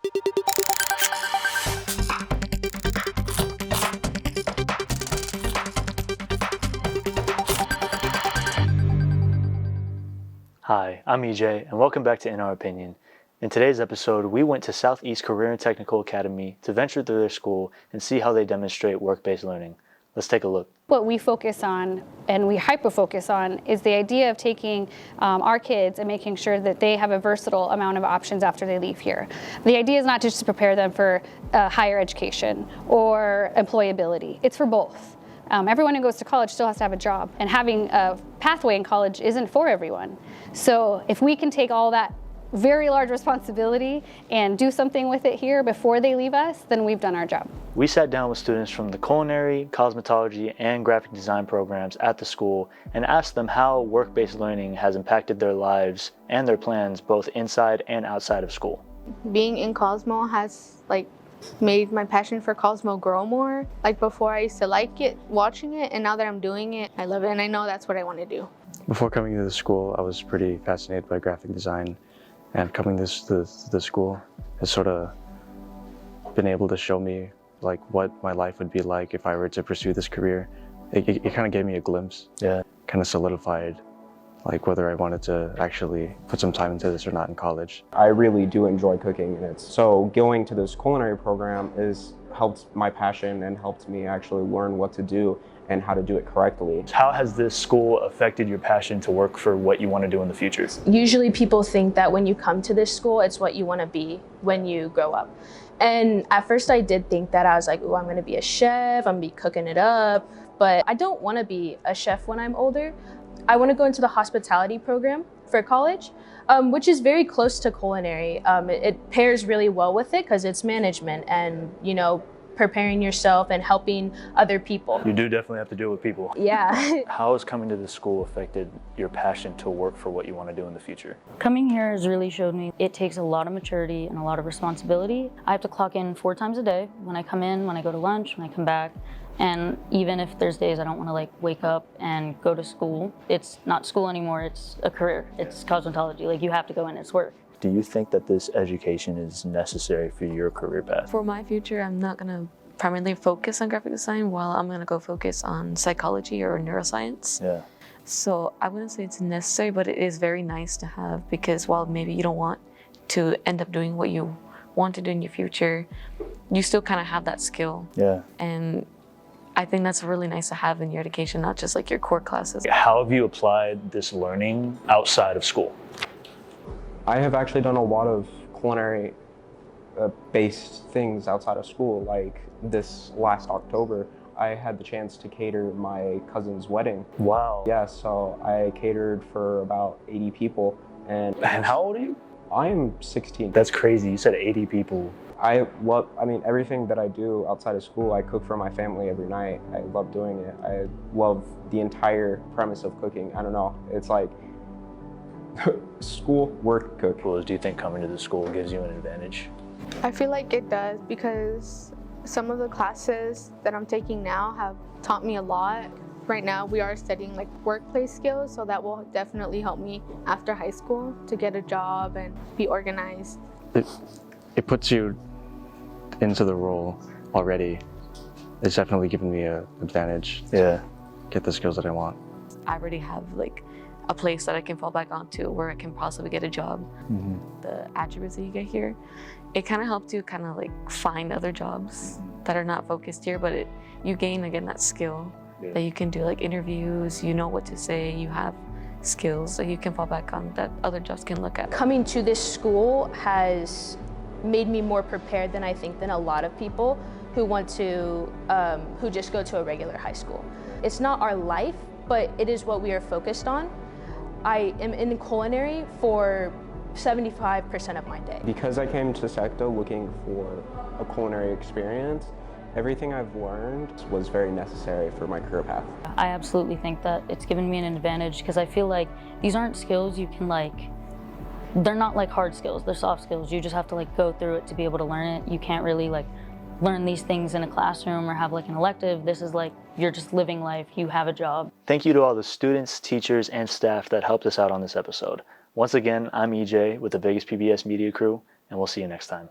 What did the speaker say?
Hi, I'm EJ, and welcome back to In Our Opinion. In today's episode, we went to Southeast Career and Technical Academy to venture through their school and see how they demonstrate work-based learning. Let's take a look. What we focus on, and we hyper-focus on, is the idea of taking our kids and making sure that they have a versatile amount of options after they leave here. The idea is not just to prepare them for higher education or employability. It's for both. Everyone who goes to college still has to have a job, and having a pathway in college isn't for everyone. So if we can take all that very large responsibility and do something with it here before they leave us, then we've done our job. We sat down with students from the culinary, cosmetology, and graphic design programs at the school and asked them how work-based learning has impacted their lives and their plans both inside and outside of school. Being in Cosmo has made my passion for Cosmo grow more. Before I used to like it, watching it, and now that I'm doing it, I love it, and I know that's what I want to do. Before coming to the school, I was pretty fascinated by graphic design, and coming to the school has sort of been able to show me what my life would be like if I were to pursue this career. It kind of gave me a glimpse. Yeah. Kind of solidified whether I wanted to actually put some time into this or not in college. I really do enjoy cooking, and so going to this culinary program has helped my passion and helped me actually learn what to do and how to do it correctly. How has this school affected your passion to work for what you want to do in the future? Usually people think that when you come to this school, it's what you want to be when you grow up. And at first I did think that. I was like, oh, I'm going to be a chef, I'm going to be cooking it up. But I don't want to be a chef when I'm older. I want to go into the hospitality program for college, which is very close to culinary. It pairs really well with it because it's management and, preparing yourself and helping other people. You do definitely have to deal with people. Yeah. How has coming to the school affected your passion to work for what you want to do in the future? Coming here has really showed me it takes a lot of maturity and a lot of responsibility. I have to clock in 4 times a day, when I come in, when I go to lunch, when I come back. And even if there's days I don't want to wake up and go to school, it's not school anymore, it's a career. It's cosmetology, you have to go in, it's work. Do you think that this education is necessary for your career path? For my future, I'm not going to primarily focus on graphic design, while I'm going to go focus on psychology or neuroscience. Yeah. So I wouldn't say it's necessary, but it is very nice to have, because while maybe you don't want to end up doing what you want to do in your future, you still kind of have that skill. Yeah. And I think that's really nice to have in your education, not just your core classes. How have you applied this learning outside of school? I have actually done a lot of culinary based things outside of school. This last October, I had the chance to cater my cousin's wedding. Wow. Yeah, so I catered for about 80 people. And how old are you? I am 16. That's crazy. You said 80 people. Everything that I do outside of school, I cook for my family every night. I love doing it. I love the entire premise of cooking. I don't know, it's school, work, cook. Do you think coming to the school gives you an advantage? I feel like it does, because some of the classes that I'm taking now have taught me a lot. Right now we are studying workplace skills, so that will definitely help me after high school to get a job and be organized. It puts you into the role already. It's definitely given me an advantage to get the skills that I want. I already have a place that I can fall back onto where I can possibly get a job. Mm-hmm. The attributes that you get here, it kind of helps you find other jobs that are not focused here, but you gain again that skill that you can do interviews, you know what to say, you have skills that you can fall back on that other jobs can look at. Coming to this school has made me more prepared than a lot of people who want to, who just go to a regular high school. It's not our life, but it is what we are focused on. I am in culinary for 75% of my day. Because I came to SECTA looking for a culinary experience, everything I've learned was very necessary for my career path. I absolutely think that it's given me an advantage, because I feel these aren't skills you can they're not hard skills, they're soft skills. You just have to go through it to be able to learn it. You can't really learn these things in a classroom or have an elective. This is you're just living life, you have a job. Thank you to all the students, teachers, and staff that helped us out on this episode. Once again, I'm EJ with the Vegas PBS Media Crew, and we'll see you next time.